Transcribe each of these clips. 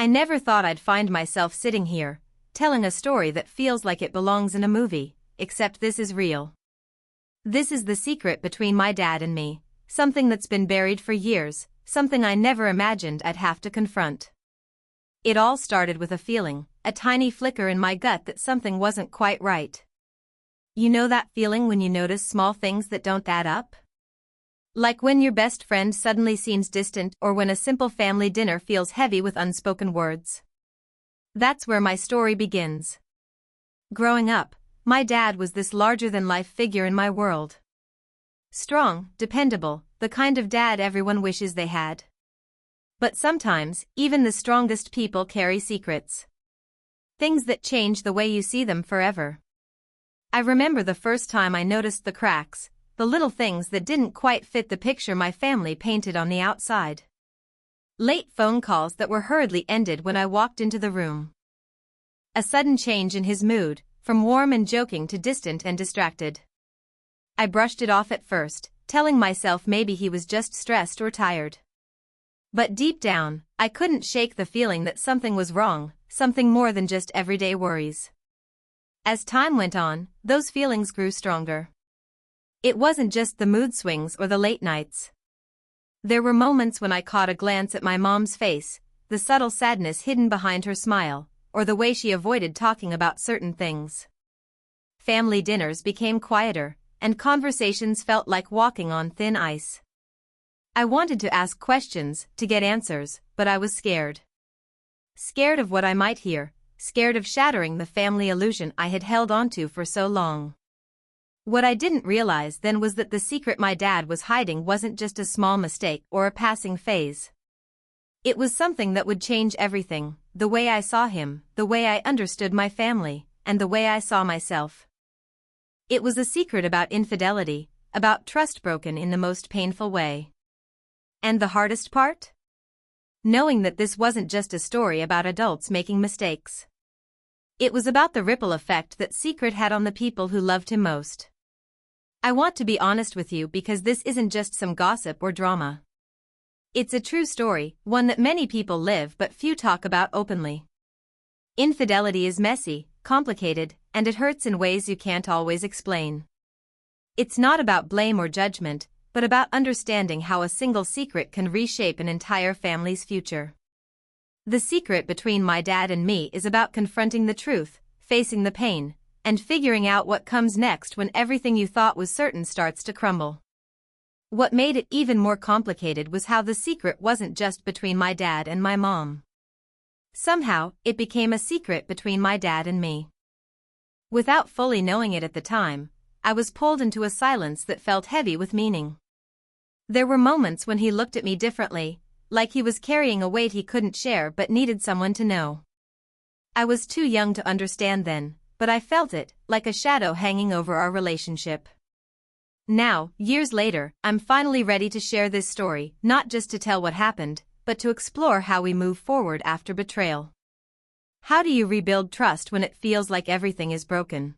I never thought I'd find myself sitting here, telling a story that feels like it belongs in a movie, except this is real. This is the secret between my dad and me, something that's been buried for years, something I never imagined I'd have to confront. It all started with a feeling, a tiny flicker in my gut that something wasn't quite right. You know that feeling when you notice small things that don't add up? Like when your best friend suddenly seems distant or when a simple family dinner feels heavy with unspoken words. That's where my story begins. Growing up, my dad was this larger-than-life figure in my world. Strong, dependable, the kind of dad everyone wishes they had. But sometimes, even the strongest people carry secrets. Things that change the way you see them forever. I remember the first time I noticed the cracks, the little things that didn't quite fit the picture my family painted on the outside. Late phone calls that were hurriedly ended when I walked into the room. A sudden change in his mood, from warm and joking to distant and distracted. I brushed it off at first, telling myself maybe he was just stressed or tired. But deep down, I couldn't shake the feeling that something was wrong, something more than just everyday worries. As time went on, those feelings grew stronger. It wasn't just the mood swings or the late nights. There were moments when I caught a glance at my mom's face, the subtle sadness hidden behind her smile, or the way she avoided talking about certain things. Family dinners became quieter, and conversations felt like walking on thin ice. I wanted to ask questions, to get answers, but I was scared. Scared of what I might hear, scared of shattering the family illusion I had held onto for so long. What I didn't realize then was that the secret my dad was hiding wasn't just a small mistake or a passing phase. It was something that would change everything, the way I saw him, the way I understood my family, and the way I saw myself. It was a secret about infidelity, about trust broken in the most painful way. And the hardest part? Knowing that this wasn't just a story about adults making mistakes. It was about the ripple effect that secret had on the people who loved him most. I want to be honest with you because this isn't just some gossip or drama. It's a true story, one that many people live but few talk about openly. Infidelity is messy, complicated, and it hurts in ways you can't always explain. It's not about blame or judgment, but about understanding how a single secret can reshape an entire family's future. The secret between my dad and me is about confronting the truth, facing the pain, and figuring out what comes next when everything you thought was certain starts to crumble. What made it even more complicated was how the secret wasn't just between my dad and my mom. Somehow, it became a secret between my dad and me. Without fully knowing it at the time, I was pulled into a silence that felt heavy with meaning. There were moments when he looked at me differently, like he was carrying a weight he couldn't share but needed someone to know. I was too young to understand then, but I felt it, like a shadow hanging over our relationship. Now, years later, I'm finally ready to share this story, not just to tell what happened, but to explore how we move forward after betrayal. How do you rebuild trust when it feels like everything is broken?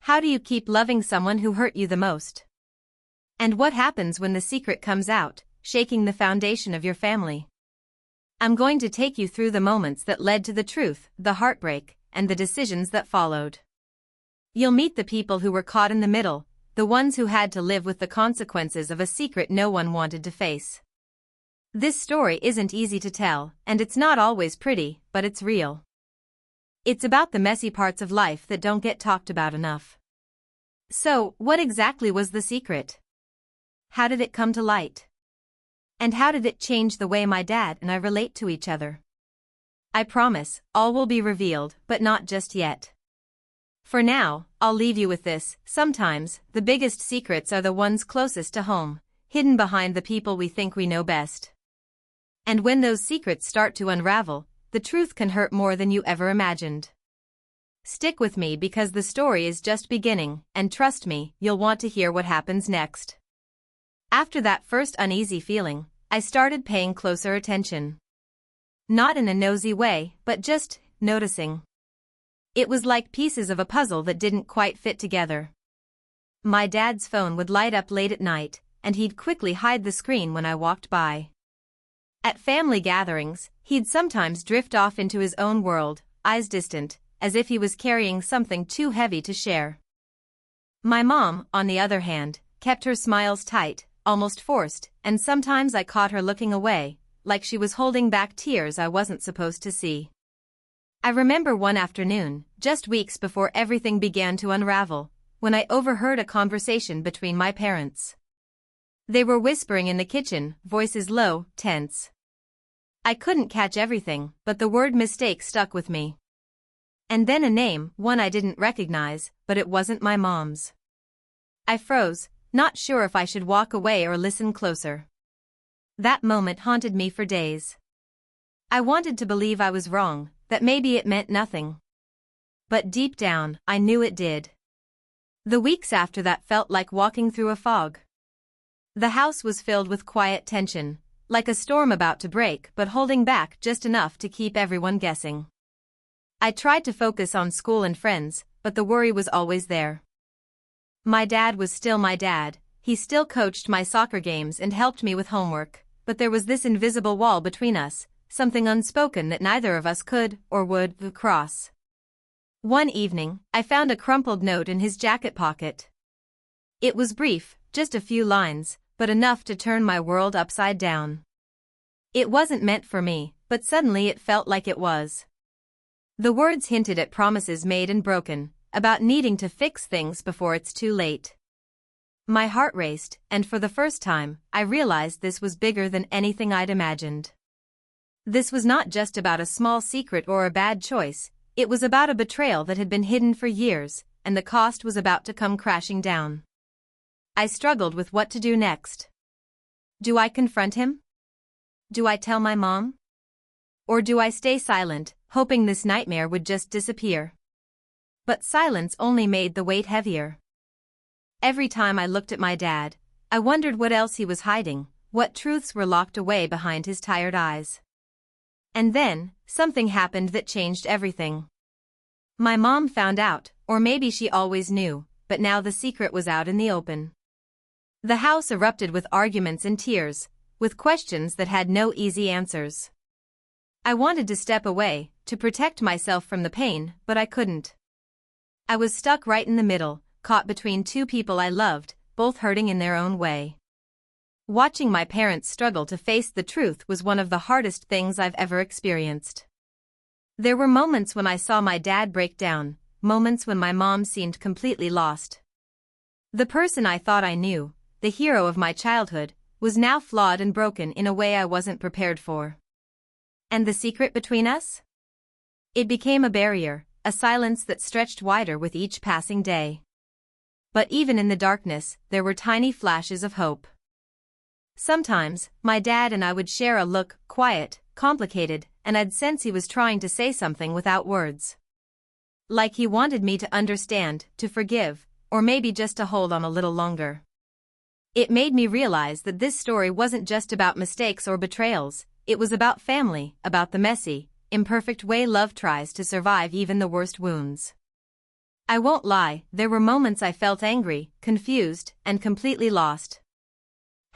How do you keep loving someone who hurt you the most? And what happens when the secret comes out, shaking the foundation of your family? I'm going to take you through the moments that led to the truth, the heartbreak, and the decisions that followed. You'll meet the people who were caught in the middle, the ones who had to live with the consequences of a secret no one wanted to face. This story isn't easy to tell, and it's not always pretty, but it's real. It's about the messy parts of life that don't get talked about enough. So, what exactly was the secret? How did it come to light? And how did it change the way my dad and I relate to each other? I promise, all will be revealed, but not just yet. For now, I'll leave you with this: sometimes, the biggest secrets are the ones closest to home, hidden behind the people we think we know best. And when those secrets start to unravel, the truth can hurt more than you ever imagined. Stick with me because the story is just beginning, and trust me, you'll want to hear what happens next. After that first uneasy feeling, I started paying closer attention. Not in a nosy way, but just noticing. It was like pieces of a puzzle that didn't quite fit together. My dad's phone would light up late at night, and he'd quickly hide the screen when I walked by. At family gatherings, he'd sometimes drift off into his own world, eyes distant, as if he was carrying something too heavy to share. My mom, on the other hand, kept her smiles tight, almost forced, and sometimes I caught her looking away, like she was holding back tears I wasn't supposed to see. I remember one afternoon, just weeks before everything began to unravel, when I overheard a conversation between my parents. They were whispering in the kitchen, voices low, tense. I couldn't catch everything, but the word mistake stuck with me. And then a name, one I didn't recognize, but it wasn't my mom's. I froze, not sure if I should walk away or listen closer. That moment haunted me for days. I wanted to believe I was wrong, that maybe it meant nothing. But deep down, I knew it did. The weeks after that felt like walking through a fog. The house was filled with quiet tension, like a storm about to break but holding back just enough to keep everyone guessing. I tried to focus on school and friends, but the worry was always there. My dad was still my dad, he still coached my soccer games and helped me with homework, but there was this invisible wall between us, something unspoken that neither of us could or would cross. One evening, I found a crumpled note in his jacket pocket. It was brief, just a few lines, but enough to turn my world upside down. It wasn't meant for me, but suddenly it felt like it was. The words hinted at promises made and broken, about needing to fix things before it's too late. My heart raced, and for the first time, I realized this was bigger than anything I'd imagined. This was not just about a small secret or a bad choice, it was about a betrayal that had been hidden for years, and the cost was about to come crashing down. I struggled with what to do next. Do I confront him? Do I tell my mom? Or do I stay silent, hoping this nightmare would just disappear? But silence only made the weight heavier. Every time I looked at my dad, I wondered what else he was hiding, what truths were locked away behind his tired eyes. And then, something happened that changed everything. My mom found out, or maybe she always knew, but now the secret was out in the open. The house erupted with arguments and tears, with questions that had no easy answers. I wanted to step away, to protect myself from the pain, but I couldn't. I was stuck right in the middle, caught between two people I loved, both hurting in their own way. Watching my parents struggle to face the truth was one of the hardest things I've ever experienced. There were moments when I saw my dad break down, moments when my mom seemed completely lost. The person I thought I knew, the hero of my childhood, was now flawed and broken in a way I wasn't prepared for. And the secret between us? It became a barrier, a silence that stretched wider with each passing day. But even in the darkness, there were tiny flashes of hope. Sometimes, my dad and I would share a look, quiet, complicated, and I'd sense he was trying to say something without words. Like he wanted me to understand, to forgive, or maybe just to hold on a little longer. It made me realize that this story wasn't just about mistakes or betrayals, it was about family, about the messy, imperfect way love tries to survive even the worst wounds. I won't lie, there were moments I felt angry, confused, and completely lost.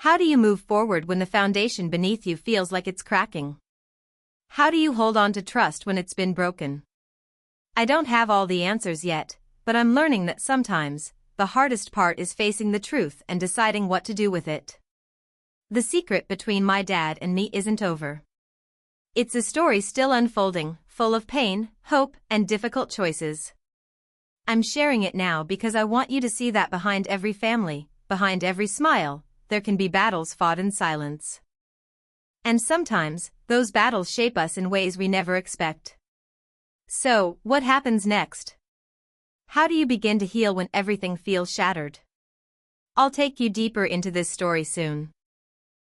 How do you move forward when the foundation beneath you feels like it's cracking? How do you hold on to trust when it's been broken? I don't have all the answers yet, but I'm learning that sometimes, the hardest part is facing the truth and deciding what to do with it. The secret between my dad and me isn't over. It's a story still unfolding, full of pain, hope, and difficult choices. I'm sharing it now because I want you to see that behind every family, behind every smile, there can be battles fought in silence. And sometimes, those battles shape us in ways we never expect. So, what happens next? How do you begin to heal when everything feels shattered? I'll take you deeper into this story soon.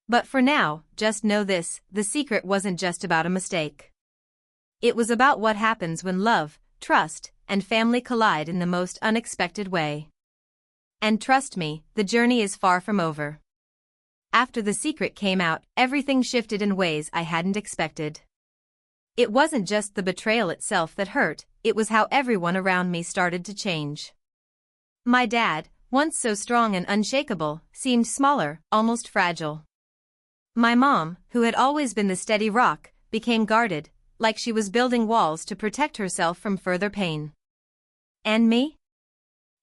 But for now, just know this, the secret wasn't just about a mistake. It was about what happens when love, trust, and family collide in the most unexpected way. And trust me, the journey is far from over. After the secret came out, everything shifted in ways I hadn't expected. It wasn't just the betrayal itself that hurt, it was how everyone around me started to change. My dad, once so strong and unshakable, seemed smaller, almost fragile. My mom, who had always been the steady rock, became guarded, like she was building walls to protect herself from further pain. And me?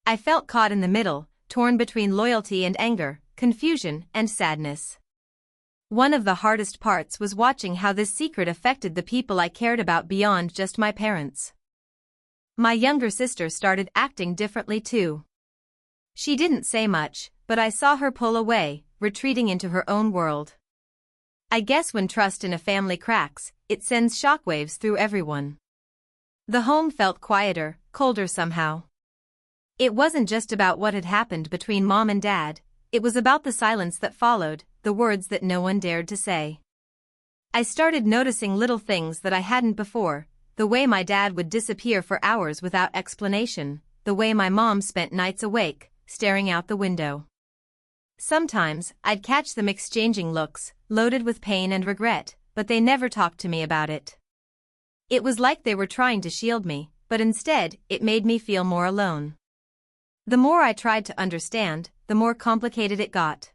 I felt caught in the middle, torn between loyalty and anger, confusion and sadness. One of the hardest parts was watching how this secret affected the people I cared about beyond just my parents. My younger sister started acting differently too. She didn't say much, but I saw her pull away, retreating into her own world. I guess when trust in a family cracks, it sends shockwaves through everyone. The home felt quieter, colder somehow. It wasn't just about what had happened between mom and dad, it was about the silence that followed, the words that no one dared to say. I started noticing little things that I hadn't before, the way my dad would disappear for hours without explanation, the way my mom spent nights awake, staring out the window. Sometimes, I'd catch them exchanging looks, loaded with pain and regret, but they never talked to me about it. It was like they were trying to shield me, but instead, it made me feel more alone. The more I tried to understand, the more complicated it got.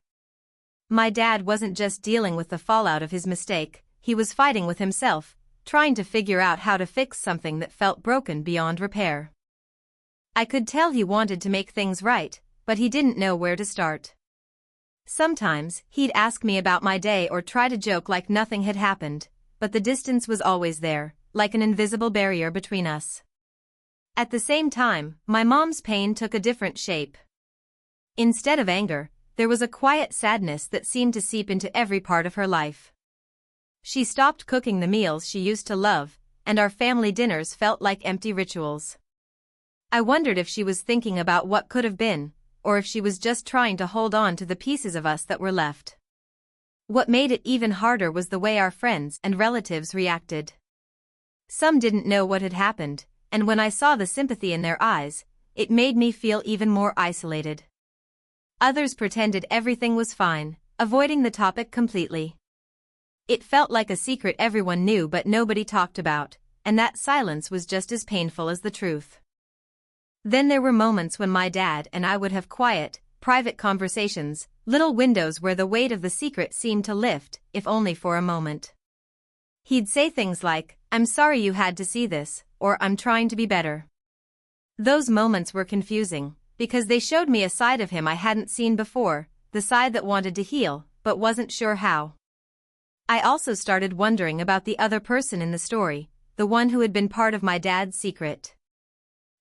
My dad wasn't just dealing with the fallout of his mistake, he was fighting with himself, trying to figure out how to fix something that felt broken beyond repair. I could tell he wanted to make things right, but he didn't know where to start. Sometimes, he'd ask me about my day or try to joke like nothing had happened, but the distance was always there, like an invisible barrier between us. At the same time, my mom's pain took a different shape. Instead of anger, there was a quiet sadness that seemed to seep into every part of her life. She stopped cooking the meals she used to love, and our family dinners felt like empty rituals. I wondered if she was thinking about what could have been, or if she was just trying to hold on to the pieces of us that were left. What made it even harder was the way our friends and relatives reacted. Some didn't know what had happened, and when I saw the sympathy in their eyes, it made me feel even more isolated. Others pretended everything was fine, avoiding the topic completely. It felt like a secret everyone knew but nobody talked about, and that silence was just as painful as the truth. Then there were moments when my dad and I would have quiet, private conversations, little windows where the weight of the secret seemed to lift, if only for a moment. He'd say things like, "I'm sorry you had to see this," or "I'm trying to be better." Those moments were confusing, because they showed me a side of him I hadn't seen before, the side that wanted to heal, but wasn't sure how. I also started wondering about the other person in the story, the one who had been part of my dad's secret.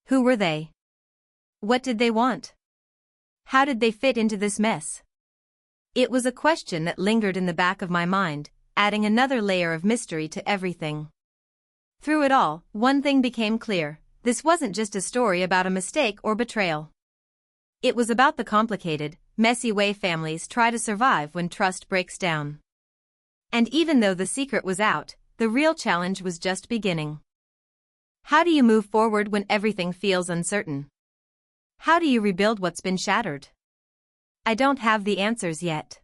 Who were they? What did they want? How did they fit into this mess? It was a question that lingered in the back of my mind, adding another layer of mystery to everything. Through it all, one thing became clear: this wasn't just a story about a mistake or betrayal. It was about the complicated, messy way families try to survive when trust breaks down. And even though the secret was out, the real challenge was just beginning. How do you move forward when everything feels uncertain? How do you rebuild what's been shattered? I don't have the answers yet.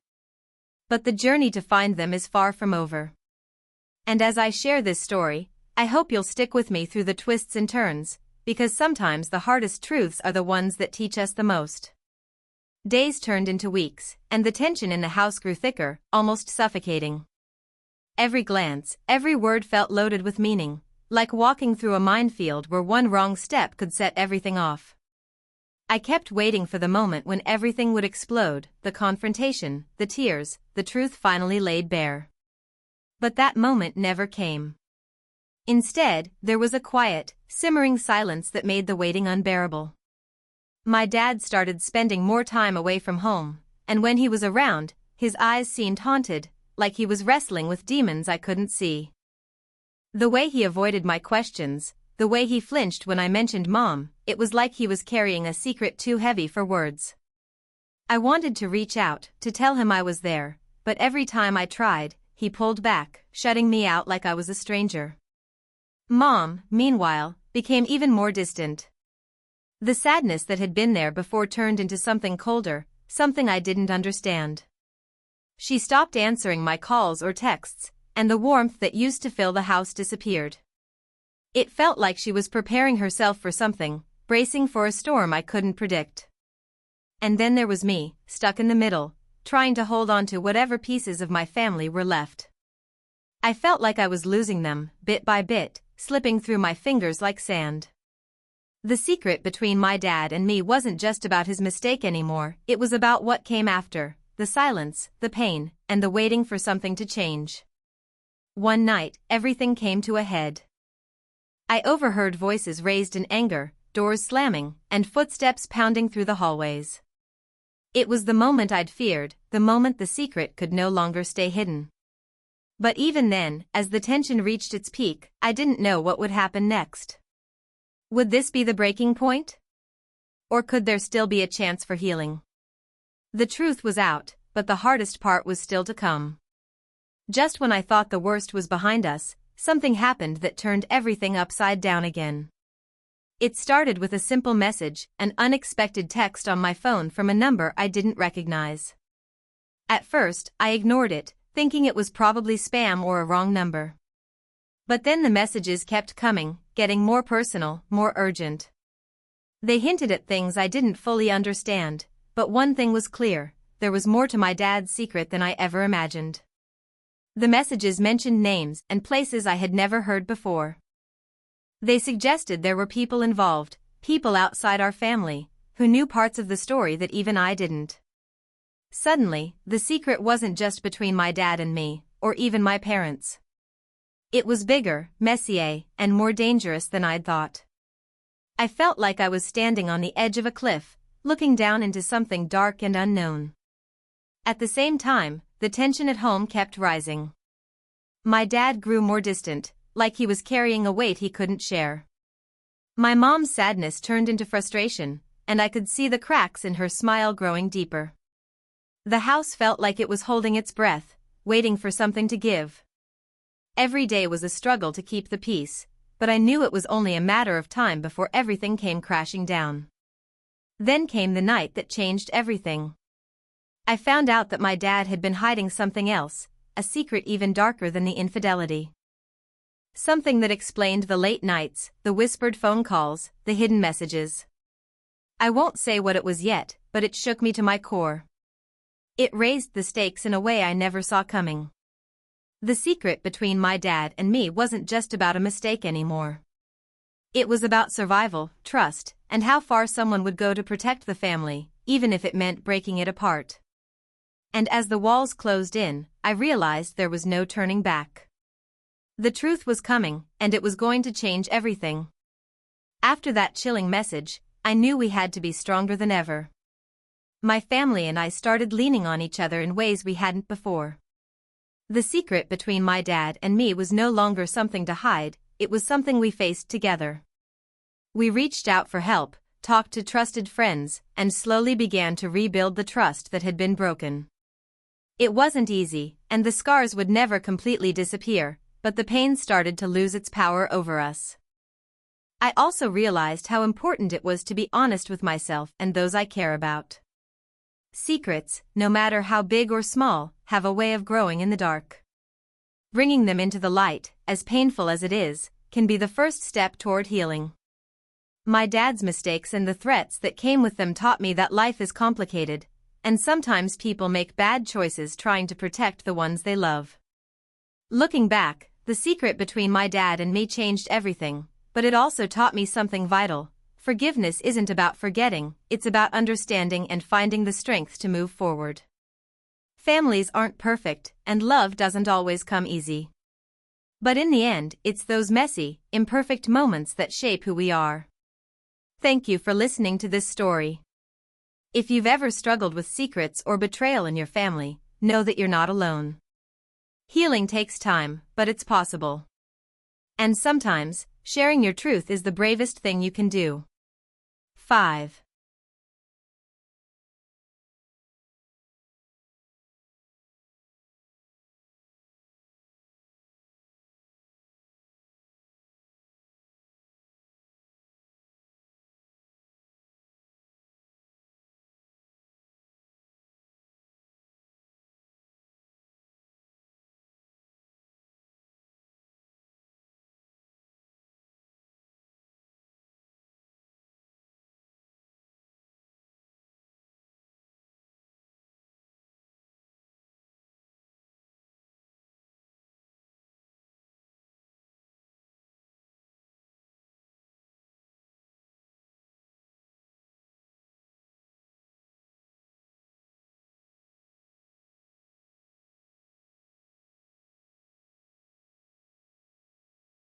But the journey to find them is far from over. And as I share this story, I hope you'll stick with me through the twists and turns, because sometimes the hardest truths are the ones that teach us the most. Days turned into weeks, and the tension in the house grew thicker, almost suffocating. Every glance, every word felt loaded with meaning, like walking through a minefield where one wrong step could set everything off. I kept waiting for the moment when everything would explode, the confrontation, the tears, the truth finally laid bare. But that moment never came. Instead, there was a quiet, simmering silence that made the waiting unbearable. My dad started spending more time away from home, and when he was around, his eyes seemed haunted, like he was wrestling with demons I couldn't see. The way he avoided my questions, the way he flinched when I mentioned Mom, it was like he was carrying a secret too heavy for words. I wanted to reach out, to tell him I was there, but every time I tried, he pulled back, shutting me out like I was a stranger. Mom, meanwhile, became even more distant. The sadness that had been there before turned into something colder, something I didn't understand. She stopped answering my calls or texts, and the warmth that used to fill the house disappeared. It felt like she was preparing herself for something, bracing for a storm I couldn't predict. And then there was me, stuck in the middle, trying to hold on to whatever pieces of my family were left. I felt like I was losing them, bit by bit, slipping through my fingers like sand. The secret between my dad and me wasn't just about his mistake anymore, it was about what came after, the silence, the pain, and the waiting for something to change. One night, everything came to a head. I overheard voices raised in anger, doors slamming, and footsteps pounding through the hallways. It was the moment I'd feared, the moment the secret could no longer stay hidden. But even then, as the tension reached its peak, I didn't know what would happen next. Would this be the breaking point? Or could there still be a chance for healing? The truth was out, but the hardest part was still to come. Just when I thought the worst was behind us, something happened that turned everything upside down again. It started with a simple message, an unexpected text on my phone from a number I didn't recognize. At first, I ignored it, thinking it was probably spam or a wrong number. But then the messages kept coming, getting more personal, more urgent. They hinted at things I didn't fully understand, but one thing was clear, there was more to my dad's secret than I ever imagined. The messages mentioned names and places I had never heard before. They suggested there were people involved, people outside our family, who knew parts of the story that even I didn't. Suddenly, the secret wasn't just between my dad and me, or even my parents. It was bigger, messier, and more dangerous than I'd thought. I felt like I was standing on the edge of a cliff, looking down into something dark and unknown. At the same time, the tension at home kept rising. My dad grew more distant, like he was carrying a weight he couldn't share. My mom's sadness turned into frustration, and I could see the cracks in her smile growing deeper. The house felt like it was holding its breath, waiting for something to give. Every day was a struggle to keep the peace, but I knew it was only a matter of time before everything came crashing down. Then came the night that changed everything. I found out that my dad had been hiding something else, a secret even darker than the infidelity. Something that explained the late nights, the whispered phone calls, the hidden messages. I won't say what it was yet, but it shook me to my core. It raised the stakes in a way I never saw coming. The secret between my dad and me wasn't just about a mistake anymore. It was about survival, trust, and how far someone would go to protect the family, even if it meant breaking it apart. And as the walls closed in, I realized there was no turning back. The truth was coming, and it was going to change everything. After that chilling message, I knew we had to be stronger than ever. My family and I started leaning on each other in ways we hadn't before. The secret between my dad and me was no longer something to hide, it was something we faced together. We reached out for help, talked to trusted friends, and slowly began to rebuild the trust that had been broken. It wasn't easy, and the scars would never completely disappear, but the pain started to lose its power over us. I also realized how important it was to be honest with myself and those I care about. Secrets, no matter how big or small, have a way of growing in the dark. Bringing them into the light, as painful as it is, can be the first step toward healing. My dad's mistakes and the threats that came with them taught me that life is complicated, and sometimes people make bad choices trying to protect the ones they love. Looking back, the secret between my dad and me changed everything, but it also taught me something vital. Forgiveness isn't about forgetting, it's about understanding and finding the strength to move forward. Families aren't perfect, and love doesn't always come easy. But in the end, it's those messy, imperfect moments that shape who we are. Thank you for listening to this story. If you've ever struggled with secrets or betrayal in your family, know that you're not alone. Healing takes time, but it's possible. And sometimes, sharing your truth is the bravest thing you can do. 5.